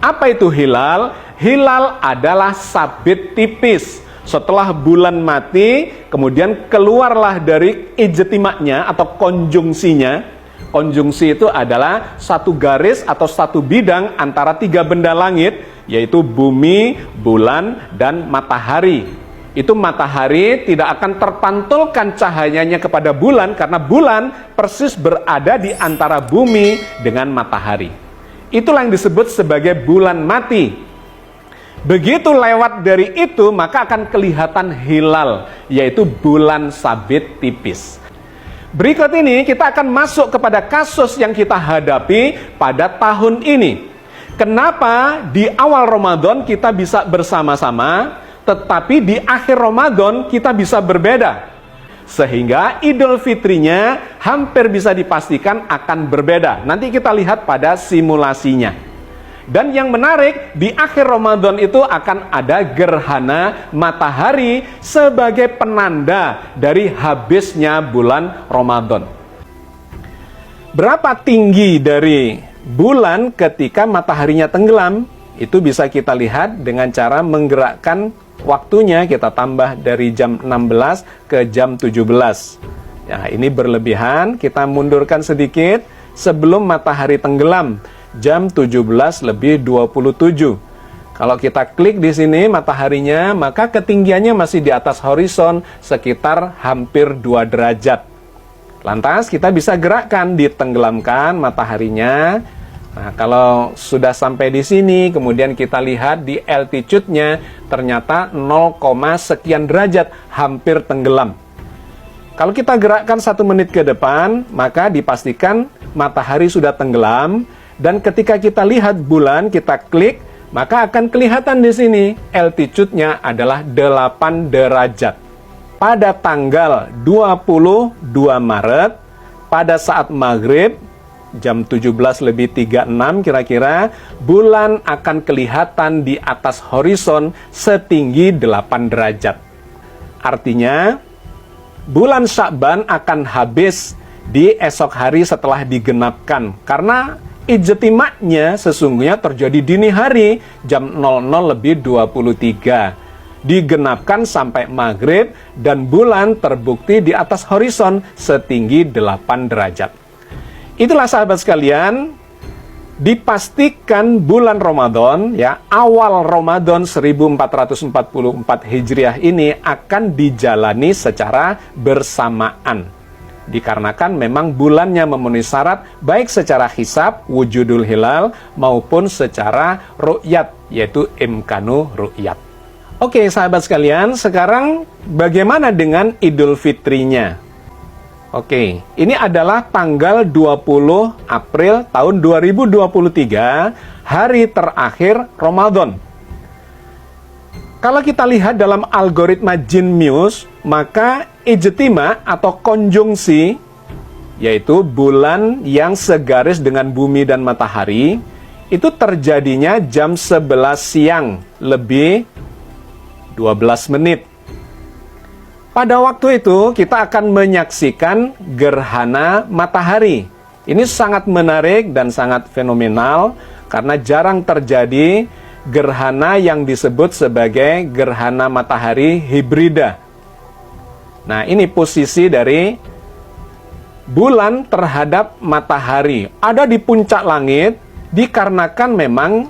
Apa itu hilal? Hilal adalah sabit tipis. Setelah bulan mati, kemudian keluarlah dari ijtima'nya atau konjungsinya. Konjungsi itu adalah satu garis atau satu bidang antara tiga benda langit, yaitu bumi, bulan, dan matahari. Itu matahari tidak akan terpantulkan cahayanya kepada bulan, karena bulan persis berada di antara bumi dengan matahari. Itulah yang disebut sebagai bulan mati. Begitu lewat dari itu, maka akan kelihatan hilal, yaitu bulan sabit tipis. Berikut ini kita akan masuk kepada kasus yang kita hadapi pada tahun ini. Kenapa di awal Ramadan kita bisa bersama-sama, tetapi di akhir Ramadan kita bisa berbeda? Sehingga Idul Fitrinya hampir bisa dipastikan akan berbeda. Nanti kita lihat pada simulasinya. Dan yang menarik, di akhir Ramadan itu akan ada gerhana matahari sebagai penanda dari habisnya bulan Ramadan. Berapa tinggi dari bulan ketika mataharinya tenggelam? Itu bisa kita lihat dengan cara menggerakkan waktunya, kita tambah dari jam 16 ke jam 17. Ya, ini berlebihan, kita mundurkan sedikit sebelum matahari tenggelam. Jam 17:27. Kalau kita klik di sini mataharinya, maka ketinggiannya masih di atas horizon sekitar hampir 2 derajat. Lantas kita bisa gerakkan, ditenggelamkan mataharinya. Nah, kalau sudah sampai di sini, kemudian kita lihat di altitude-nya ternyata 0, sekian derajat, hampir tenggelam. Kalau kita gerakkan 1 menit ke depan, maka dipastikan matahari sudah tenggelam. Dan ketika kita lihat bulan, kita klik, maka akan kelihatan di sini altitude-nya adalah 8 derajat. Pada tanggal 22 Maret, pada saat maghrib, jam 17:36 kira-kira, bulan akan kelihatan di atas horizon setinggi 8 derajat. Artinya, bulan Sya'ban akan habis di esok hari setelah digenapkan, karena ijtima'nya sesungguhnya terjadi dini hari jam 00:23. Digenapkan sampai maghrib dan bulan terbukti di atas horizon setinggi 8 derajat. Itulah sahabat sekalian, dipastikan bulan Ramadan, ya, awal Ramadan 1444 Hijriah ini akan dijalani secara bersamaan. Dikarenakan memang bulannya memenuhi syarat baik secara hisab, wujudul hilal, maupun secara ru'yat, yaitu imkanu ru'yat. Oke sahabat sekalian, sekarang bagaimana dengan Idul Fitrinya? Oke, ini adalah tanggal 20 April tahun 2023, hari terakhir Ramadan. Kalau kita lihat dalam algoritma Genius, maka ijtima atau konjungsi, yaitu bulan yang segaris dengan bumi dan matahari, itu terjadinya jam 11 siang lebih 12 menit. Pada waktu itu kita akan menyaksikan gerhana matahari. Ini sangat menarik dan sangat fenomenal karena jarang terjadi gerhana yang disebut sebagai gerhana matahari hibrida. Nah, ini posisi dari bulan terhadap matahari. Ada di puncak langit dikarenakan memang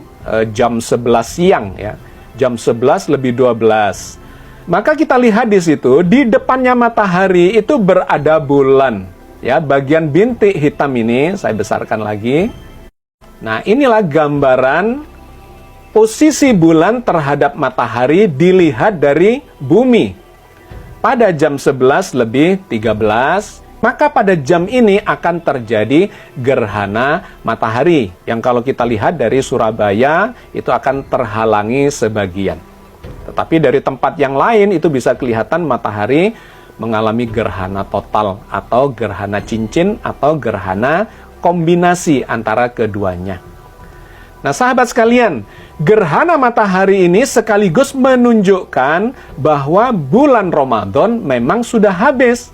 jam 11 siang, ya. Jam 11:12. Maka kita lihat di situ, di depannya matahari itu berada bulan. Ya, bagian bintik hitam ini saya besarkan lagi. Nah, inilah gambaran posisi bulan terhadap matahari dilihat dari bumi. Pada jam 11:13, maka pada jam ini akan terjadi gerhana matahari. Yang kalau kita lihat dari Surabaya, itu akan terhalangi sebagian. Tetapi dari tempat yang lain itu bisa kelihatan matahari mengalami gerhana total atau gerhana cincin atau gerhana kombinasi antara keduanya. Nah sahabat sekalian, gerhana matahari ini sekaligus menunjukkan bahwa bulan Ramadan memang sudah habis.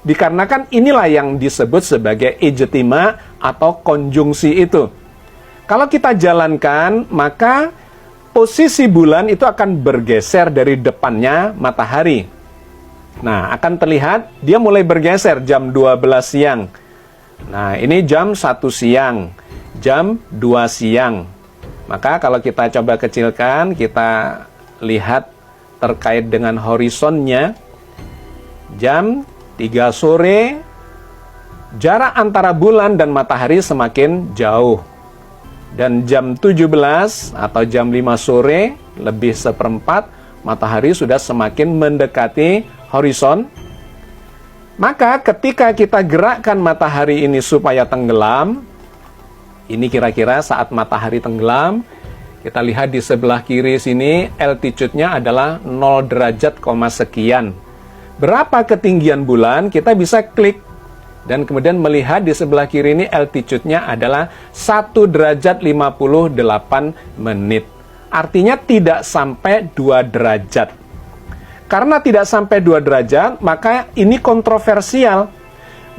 Dikarenakan inilah yang disebut sebagai ijtima atau konjungsi itu. Kalau kita jalankan, maka posisi bulan itu akan bergeser dari depannya matahari. Nah, akan terlihat dia mulai bergeser jam 12 siang. Nah, ini jam 1 siang, jam 2 siang. Maka kalau kita coba kecilkan, kita lihat terkait dengan horizonnya, jam 3 sore, jarak antara bulan dan matahari semakin jauh. Dan jam 17 atau jam 5 sore, lebih seperempat, matahari sudah semakin mendekati horizon. Maka ketika kita gerakkan matahari ini supaya tenggelam, ini kira-kira saat matahari tenggelam, kita lihat di sebelah kiri sini, altitude-nya adalah 0 derajat, sekian. Berapa ketinggian bulan, kita bisa klik. Dan kemudian melihat di sebelah kiri ini altitude-nya adalah 1 derajat 58 menit. Artinya tidak sampai 2 derajat. Karena tidak sampai 2 derajat, maka ini kontroversial.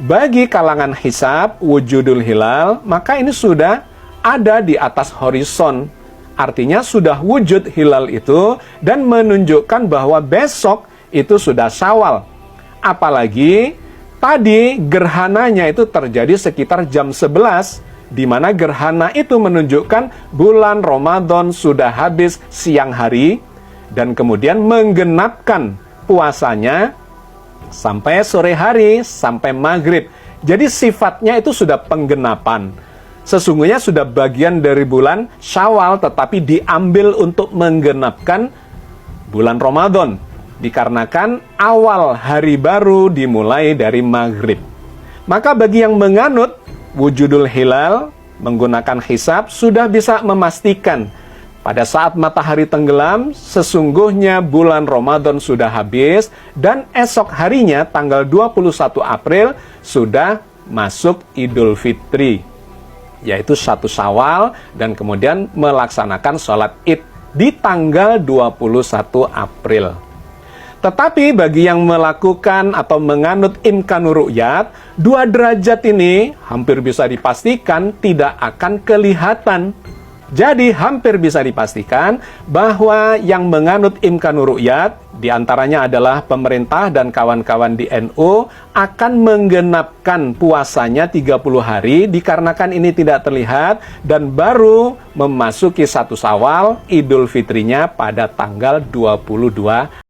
Bagi kalangan hisab, wujudul hilal, maka ini sudah ada di atas horizon. Artinya sudah wujud hilal itu dan menunjukkan bahwa besok itu sudah Syawal. Apalagi tadi gerhananya itu terjadi sekitar jam 11, di mana gerhana itu menunjukkan bulan Ramadan sudah habis siang hari, dan kemudian menggenapkan puasanya sampai sore hari, sampai maghrib. Jadi sifatnya itu sudah penggenapan. Sesungguhnya sudah bagian dari bulan Syawal, tetapi diambil untuk menggenapkan bulan Ramadan. Dikarenakan awal hari baru dimulai dari maghrib. Maka bagi yang menganut wujudul hilal menggunakan hisab, sudah bisa memastikan pada saat matahari tenggelam, sesungguhnya bulan Ramadan sudah habis, dan esok harinya tanggal 21 April sudah masuk Idul Fitri, yaitu 1 Syawal, dan kemudian melaksanakan sholat Id di tanggal 21 April. Tetapi bagi yang melakukan atau menganut imkanur ru'yat, 2 derajat ini hampir bisa dipastikan tidak akan kelihatan. Jadi hampir bisa dipastikan bahwa yang menganut imkanur ru'yat, diantaranya adalah pemerintah dan kawan-kawan di NU, akan menggenapkan puasanya 30 hari dikarenakan ini tidak terlihat, dan baru memasuki 1 Syawal, Idul Fitrinya pada tanggal 22